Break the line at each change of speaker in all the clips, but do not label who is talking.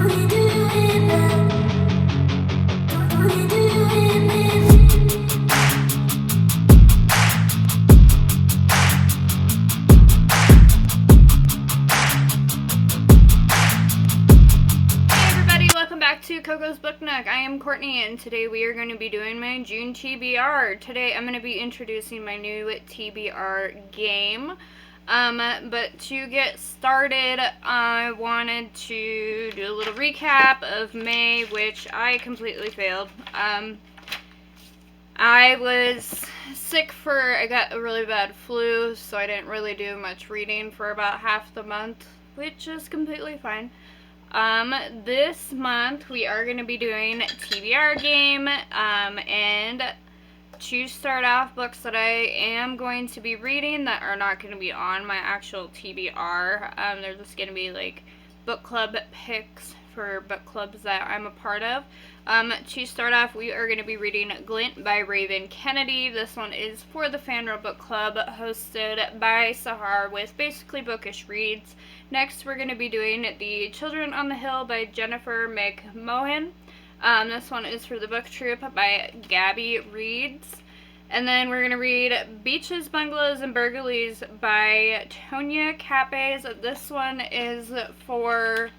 I am Courtney, and today we are going to be doing my June TBR. Today I'm going to be introducing my new TBR game. But to get started, I wanted to do a little recap of May, which I completely failed. I was sick I got a really bad flu, so I didn't really do much reading for about half the month, which is completely fine. This month we are going to be doing TBR game, and to start off, books that I am going to be reading that are not going to be on my actual TBR. They're just going to be like book club picks for book clubs that I'm a part of. To start off, we are going to be reading Glint by Raven Kennedy. This one is for the Fanrow Book Club, hosted by Sahar, with basically bookish reads. Next, we're going to be doing The Children on the Hill by Jennifer McMohan. This one is for the Book Troop by Gabby Reads. And then we're going to read Beaches, Bungalows, and Burglaries by Tonya Capes. This one is for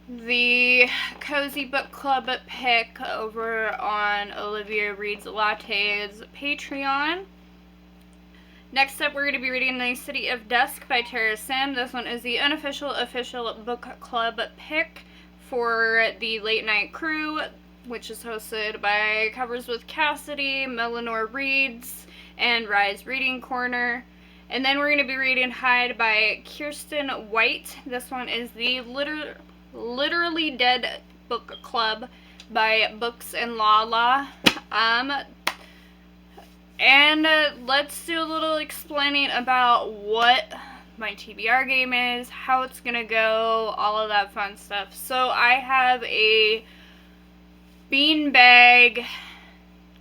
the Cozy Book Club pick over on Olivia Reads Latte's Patreon. Next up, we're going to be reading The City of Dusk by Tara Sim. This one is the unofficial official book club pick for the Late Night Crew, which is hosted by Covers with Cassidy, Melanor Reads, and Rise Reading Corner. And then we're going to be reading Hide by Kirsten White. This one is the Literally Dead Book Club by Books and Lala. And let's do a little explaining about what my TBR game is, how it's gonna go, all of that fun stuff. So I have a beanbag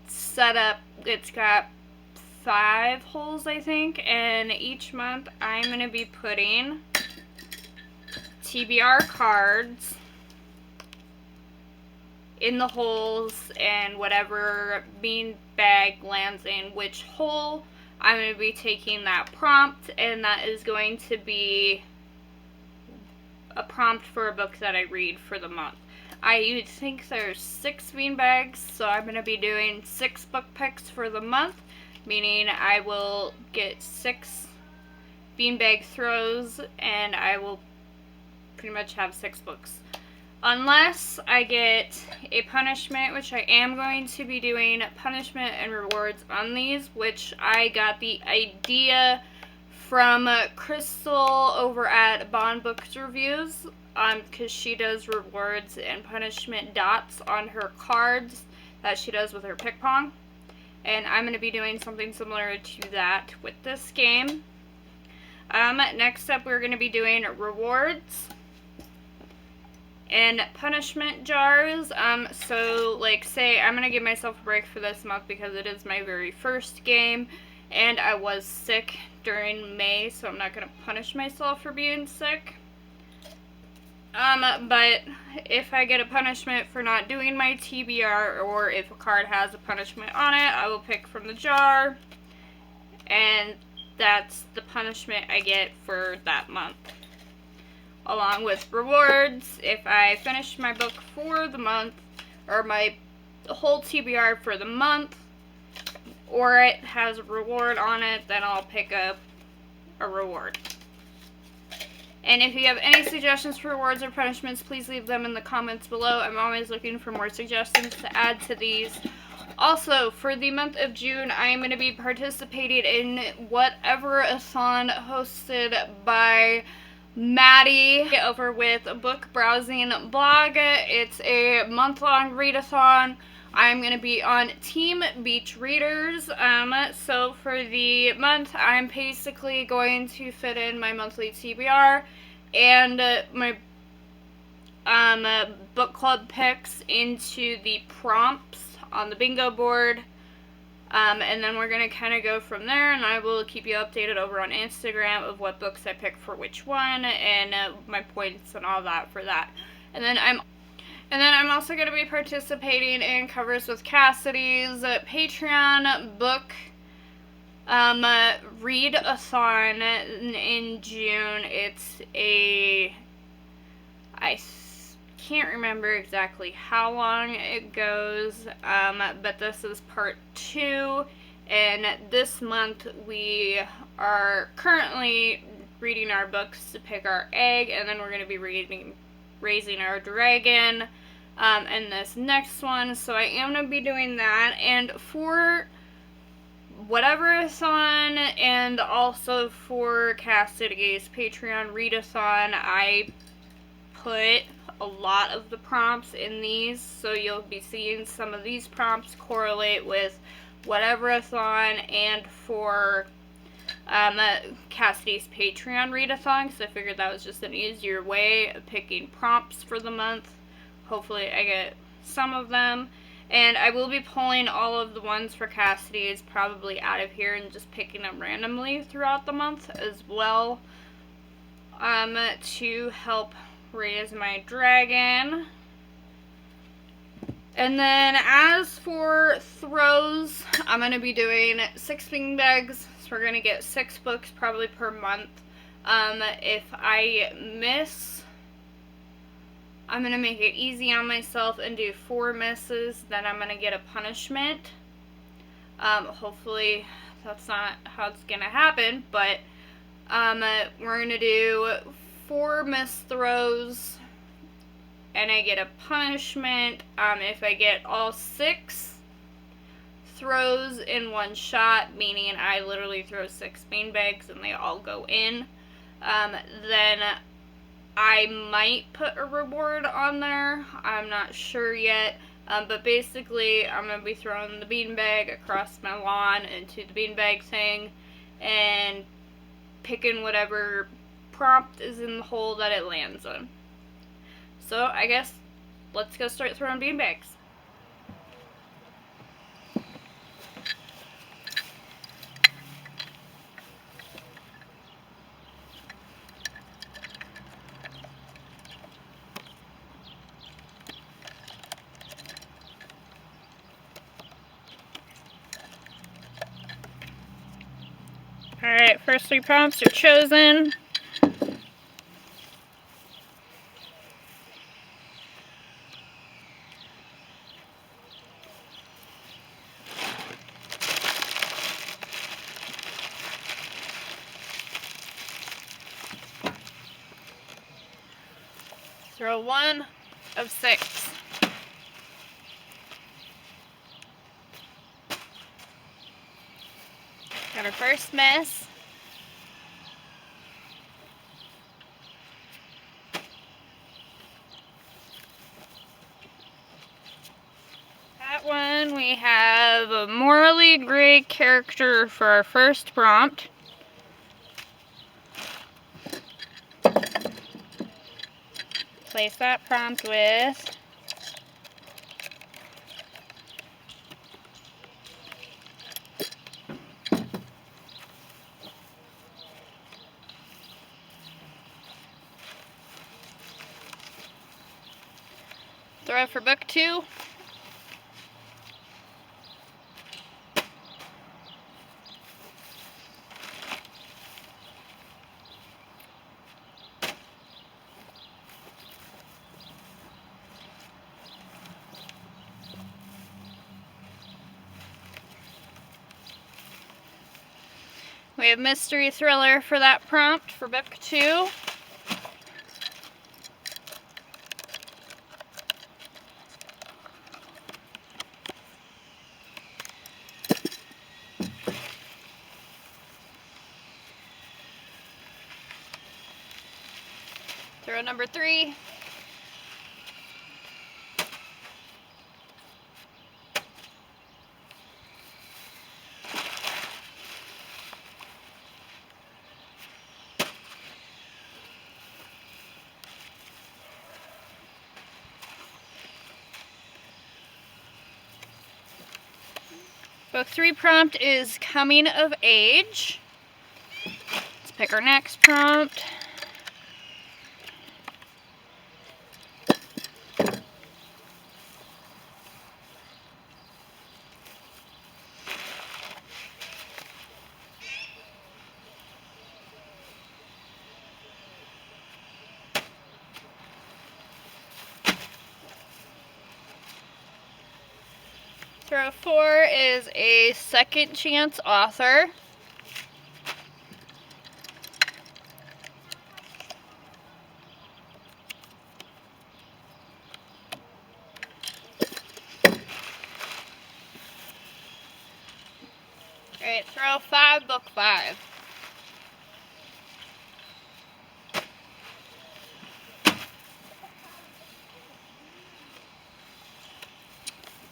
set up. It's got 5 holes, I think, and each month I'm gonna be putting TBR cards in the holes, and whatever beanbag lands in which hole, I'm going to be taking that prompt, and that is going to be a prompt for a book that I read for the month. I think there's 6 beanbags, so I'm going to be doing 6 book picks for the month, meaning I will get 6 beanbag throws, and I will pretty much have 6 books. Unless I get a punishment, which I am going to be doing punishment and rewards on these, which I got the idea from Crystal over at Bond Books Reviews, because she does rewards and punishment dots on her cards that she does with her pick pong. And I'm going to be doing something similar to that with this game. Next up, we're going to be doing rewards and punishment jars. So like, say I'm gonna give myself a break for this month because it is my very first game, and I was sick during May, so I'm not gonna punish myself for being sick. But if I get a punishment for not doing my TBR, or if a card has a punishment on it, I will pick from the jar, and that's the punishment I get for that month. Along with rewards, if I finish my book for the month, or my whole TBR for the month, or it has a reward on it, then I'll pick up a reward. And if you have any suggestions for rewards or punishments, please leave them in the comments below. I'm always looking for more suggestions to add to these. Also, for the month of June, I am going to be participating in Whatever-a-thon hosted by Maddie over with Book Browsing Blog. It's a month-long readathon. I'm going to be on Team Beach Readers. So for the month, I'm basically going to fit in my monthly TBR and my book club picks into the prompts on the bingo board. And then we're going to kind of go from there, and I will keep you updated over on Instagram of what books I pick for which one, and my points and all that for that. And then I'm also going to be participating in Covers with Cassidy's Patreon book read-a-thon in June. It's I can't remember exactly how long it goes, but this is part 2, and this month we are currently reading our books to pick our egg, and then we're going to be raising our dragon in this next one. So I am going to be doing that, and for whatever-a-thon and also for Cassidy's Patreon read-a-thon, I put a lot of the prompts in these, so you'll be seeing some of these prompts correlate with whatever-a-thon and for Cassidy's Patreon read-a-thon, because I figured that was just an easier way of picking prompts for the month. Hopefully I get some of them. And I will be pulling all of the ones for Cassidy's probably out of here and just picking them randomly throughout the month as well, to help raise my dragon. And then as for throws, I'm going to be doing 6 beanbags, so we're going to get 6 books probably per month. If I miss, I'm going to make it easy on myself and do 4 misses, then I'm going to get a punishment. Hopefully that's not how it's going to happen, but we're going to do 4 missed throws, and I get a punishment if I get all 6 throws in one shot, meaning I literally throw 6 beanbags and they all go in. Then I might put a reward on there. I'm not sure yet. But basically, I'm going to be throwing the beanbag across my lawn into the beanbag thing and picking whatever prompt is in the hole that it lands on. So, I guess, let's go start throwing beanbags. Alright, first 3 prompts are chosen. Throw 1 of 6. Got our first miss. That one, we have a morally gray character for our first prompt. Place that prompt with throw for book 2. We have mystery thriller for that prompt for book 2. Throw number 3. Book 3 prompt is coming of age. Let's pick our next prompt. Throw 4 is a second chance author. Alright, throw 5, book 5.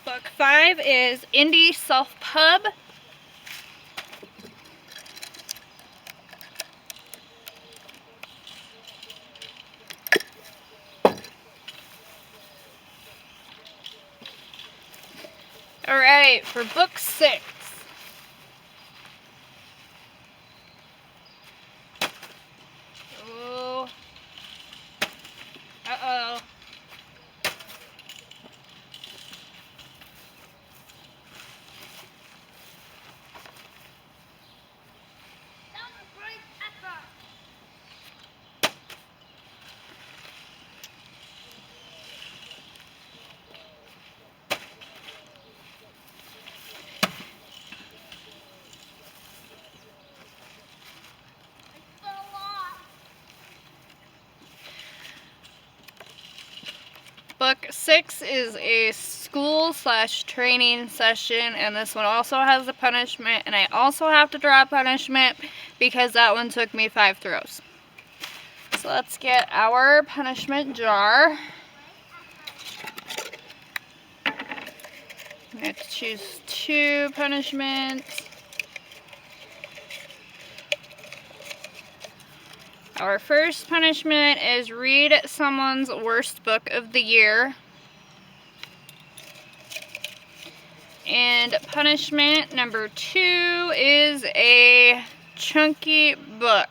Book 5 is Indie Self-Pub. Alright, for book 6. Ooh. Uh-oh. Book 6 is a school/training session, and this one also has a punishment, and I also have to draw a punishment because that one took me 5 throws. So let's get our punishment jar. I'm going to choose 2 punishments. Our first punishment is read someone's worst book of the year. And punishment number 2 is a chunky book.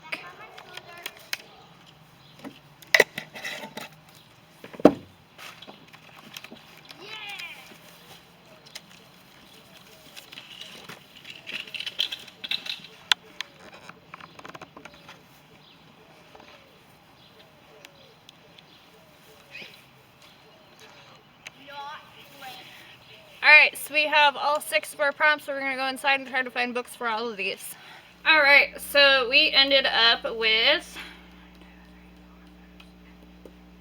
Alright, so we have all 6 of our prompts, so we're going to go inside and try to find books for all of these. Alright, so we ended up with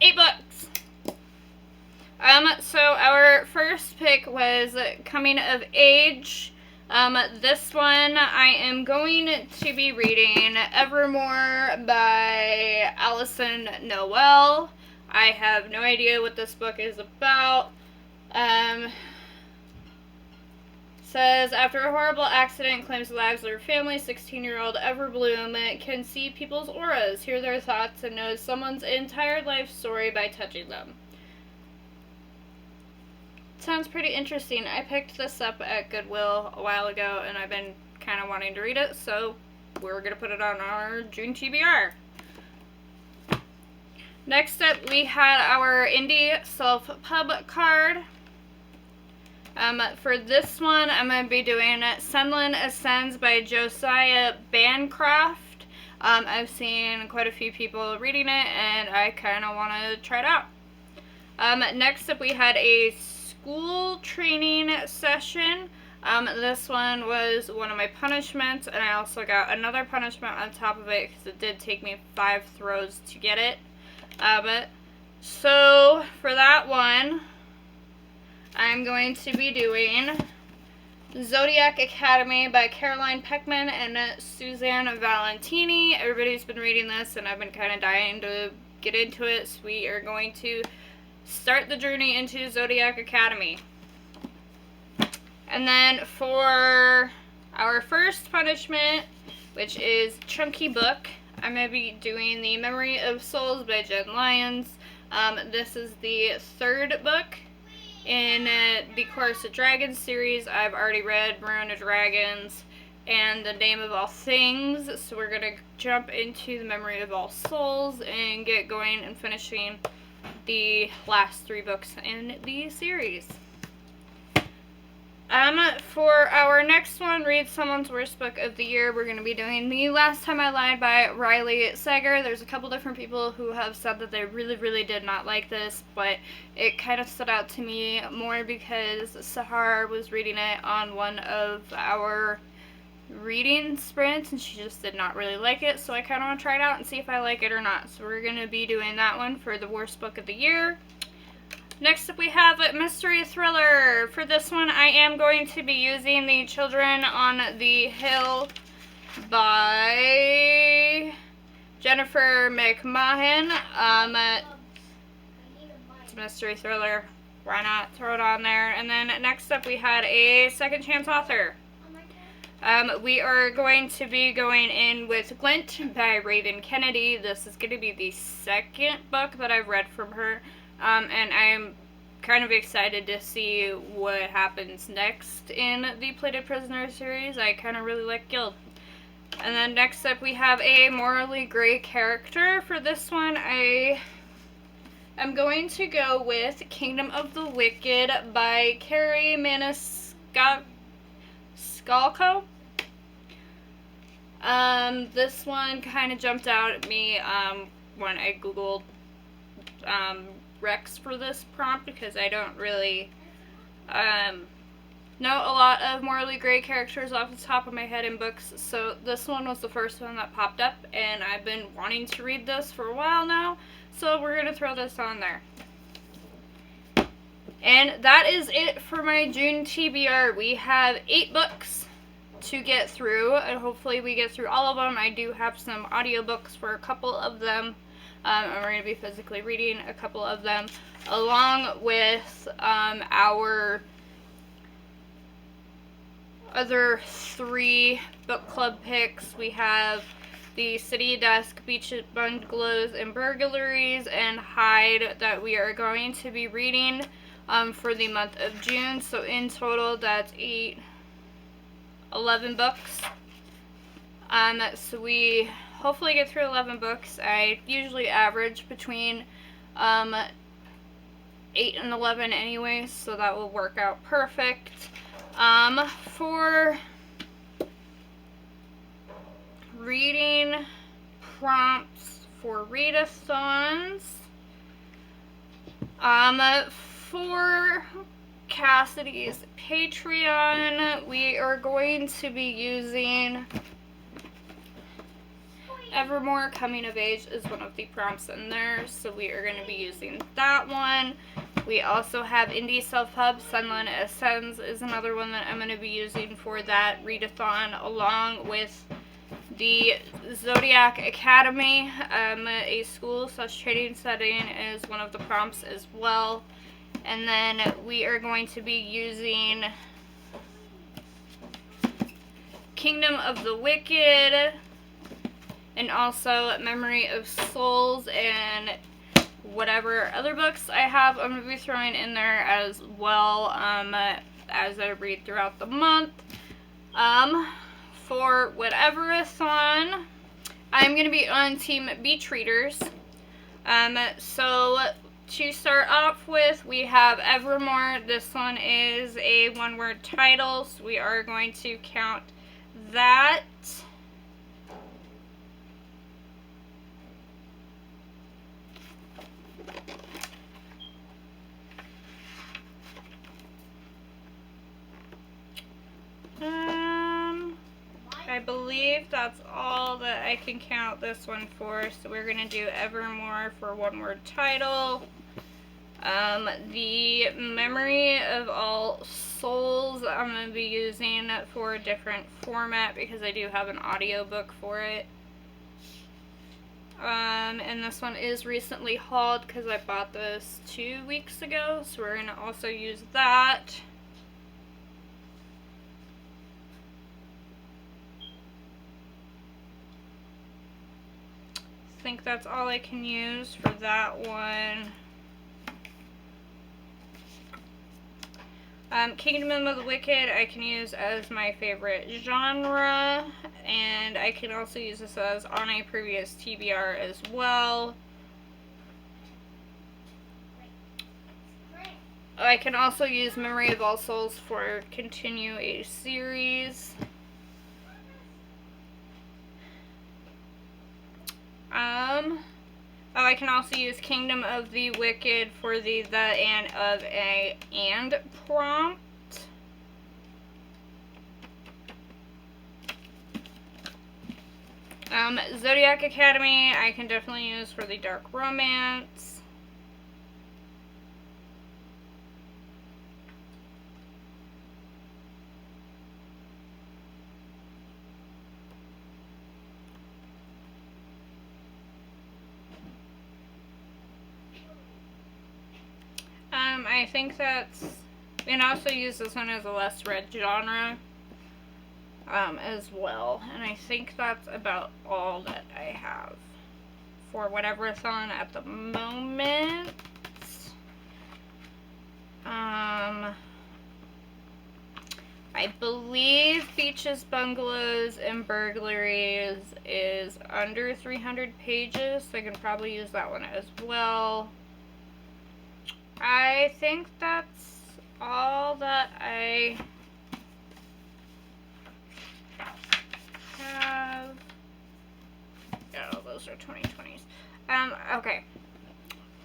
8 books. So our first pick was Coming of Age. This one I am going to be reading Evermore by Allison Noel. I have no idea what this book is about. Says, after a horrible accident claims the lives of her family, 16-year-old Everbloom can see people's auras, hear their thoughts, and knows someone's entire life story by touching them. Sounds pretty interesting. I picked this up at Goodwill a while ago, and I've been kind of wanting to read it, so we're going to put it on our June TBR. Next up, we had our Indie Self-Pub card. For this one, I'm going to be doing Sunland Ascends by Josiah Bancroft. I've seen quite a few people reading it, and I kind of want to try it out. Next up, we had a school training session. This one was one of my punishments, and I also got another punishment on top of it because it did take me 5 throws to get it. So, for that one, I'm going to be doing Zodiac Academy by Caroline Peckman and Suzanne Valentini. Everybody's been reading this, and I've been kind of dying to get into it, so we are going to start the journey into Zodiac Academy. And then for our first punishment, which is Chunky Book, I'm going to be doing The Memory of Souls by Jen Lyons. This is the 3rd book in the Chorus of Dragons series. I've already read Maroon of Dragons and The Name of All Things, so we're going to jump into The Memory of All Souls and get going and finishing the last 3 books in the series. For our next one, Read Someone's Worst Book of the Year, we're going to be doing The Last Time I Lied by Riley Sager. There's a couple different people who have said that they really did not like this, but it kind of stood out to me more because Sahar was reading it on one of our reading sprints, and she just did not really like it, so I kind of want to try it out and see if I like it or not. So we're going to be doing that one for the Worst Book of the Year. Next up we have Mystery Thriller. For this one, I am going to be using The Children on the Hill by Jennifer McMahon. It's a mystery thriller. Why not throw it on there? And then next up we had a second chance author. We are going to be going in with Glint by Raven Kennedy. This is going to be the second book that I've read from her. And I'm kind of excited to see what happens next in the Plated Prisoner series. I kind of really like Guild. And then next up we have a morally gray character. For this one, I am going to go with Kingdom of the Wicked by Carrie Maniscalco. This one kind of jumped out at me when I googled Rex for this prompt, because I don't really know a lot of morally gray characters off the top of my head in books, so this one was the first one that popped up, and I've been wanting to read this for a while now, so we're going to throw this on there. And that is it for my June TBR. We have 8 books to get through, and hopefully we get through all of them. I do have some audiobooks for a couple of them. And we're going to be physically reading a couple of them, along with our other 3 book club picks. We have The City Desk, Beach Bungalows and Burglaries, and Hide that we are going to be reading for the month of June. So in total, that's 11 books. So we hopefully get through 11 books. I usually average between 8 and 11 anyways, so that will work out perfect. For reading prompts for readathons, for Cassidy's Patreon, we are going to be using Evermore Coming of Age is one of the prompts in there, so we are going to be using that one. We also have Indie Self-Hub, Sunland Ascends is another one that I'm going to be using for that readathon, along with the Zodiac Academy. A school/training setting is one of the prompts as well. And then we are going to be using Kingdom of the Wicked, and also Memory of Souls, and whatever other books I have I'm going to be throwing in there as well as I read throughout the month. For whatever-a-thon, I'm going to be on Team Beach Readers. So to start off with, we have Evermore. This one is a one-word title, so we are going to count that. I believe that's all that I can count this one for, so we're going to do Evermore for one-word title. The Memory of All Souls I'm going to be using for a different format because I do have an audiobook for it. And this one is recently hauled because I bought this 2 weeks ago, so we're going to also use that. I think that's all I can use for that one. Kingdom of the Wicked I can use as my favorite genre, and I can also use this as on a previous TBR as well. I can also use Memory of All Souls for continue a series. Oh, I can also use Kingdom of the Wicked for the and of a and prompt. Zodiac Academy, I can definitely use for the dark romance. I think that's, and also use this one as a less read genre as well. And I think that's about all that I have for whatever it's on at the moment. I believe Beaches, Bungalows, and Burglaries is under 300 pages, so I can probably use that one as well. I think that's all that I have. Oh, those are 2020s. Okay.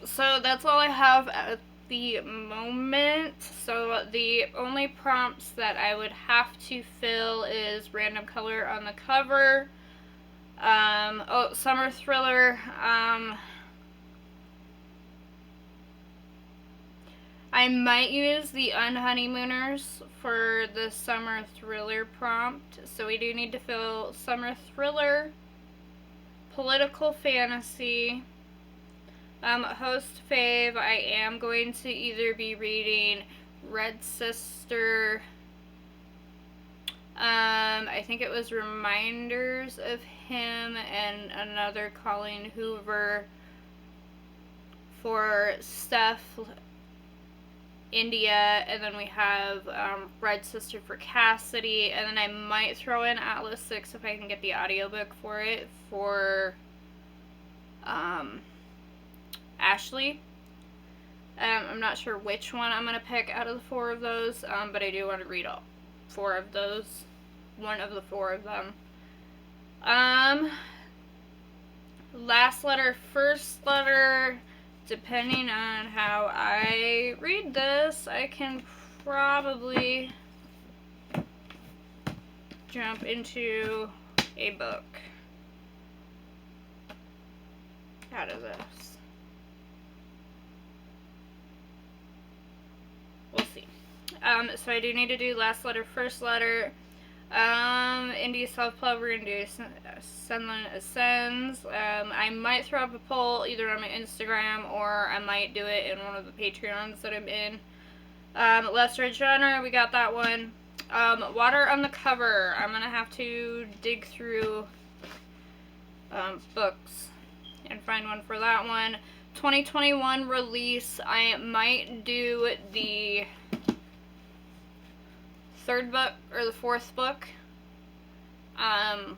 So that's all I have at the moment. So the only prompts that I would have to fill is random color on the cover. Oh, summer thriller. I might use the Unhoneymooners for the summer thriller prompt. So we do need to fill summer thriller, political fantasy, host fave. I am going to either be reading Red Sister, I think it was Reminders of Him, and another Colleen Hoover for Steph, India, and then we have Red Sister for Cassidy, and then I might throw in Atlas 6 if I can get the audiobook for it for Ashley. I'm not sure which one I'm going to pick out of the four of those, but I do want to read all four of those, one of the four of them. Last letter, first letter, depending on how I read this, I can probably jump into a book out of this. We'll see. So I do need to do last letter, first letter. India Self-Love, we're going to do Sunland Ascends. I might throw up a poll either on my Instagram, or I might do it in one of the Patreons that I'm in. Less Read Genre, we got that one. Water on the Cover, I'm going to have to dig through books and find one for that one. 2021 release, I might do the third book or the fourth book. I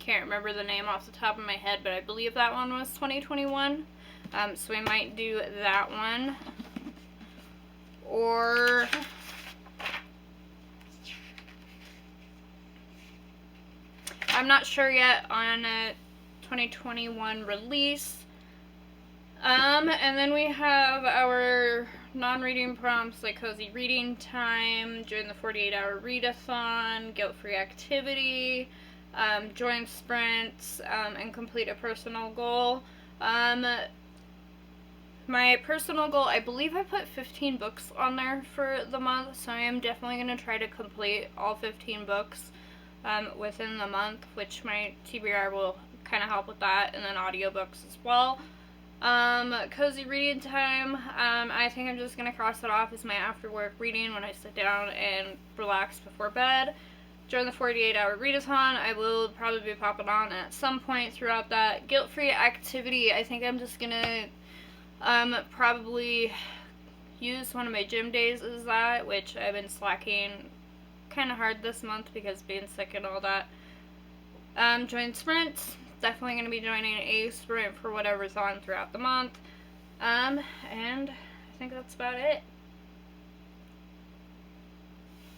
can't remember the name off the top of my head, but I believe that one was 2021. So we might do that one. Or I'm not sure yet on a 2021 release. And then we have our non-reading prompts like Cozy Reading Time, join the 48-hour readathon, guilt-free activity, join sprints, and complete a personal goal. My personal goal, I believe I put 15 books on there for the month, so I am definitely going to try to complete all 15 books within the month, which my TBR will kind of help with that, and then audiobooks as well. Cozy Reading Time, I think I'm just going to cross it off as my after work reading when I sit down and relax before bed. During the 48-hour readathon, I will probably be popping on at some point throughout that. Guilt-free activity, I think I'm just going to probably use one of my gym days as that, which I've been slacking kind of hard this month because being sick and all that. Join sprints. Definitely going to be joining a sprint for whatever's on throughout the month. And I think that's about it.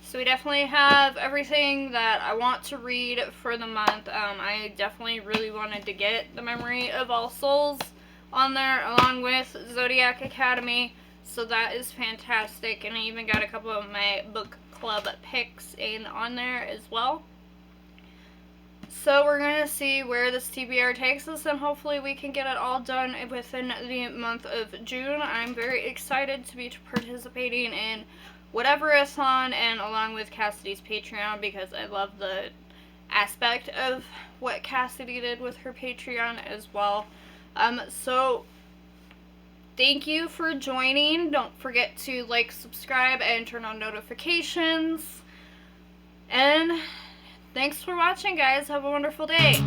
So we definitely have everything that I want to read for the month. I definitely really wanted to get The Memory of All Souls on there along with Zodiac Academy. So that is fantastic. And I even got a couple of my book club picks in on there as well. So we're going to see where this TBR takes us, and hopefully we can get it all done within the month of June. I'm very excited to be participating in whatever-a-thon, and along with Cassidy's Patreon, because I love the aspect of what Cassidy did with her Patreon as well. So thank you for joining. Don't forget to like, subscribe, and turn on notifications. And thanks for watching, guys. Have a wonderful day.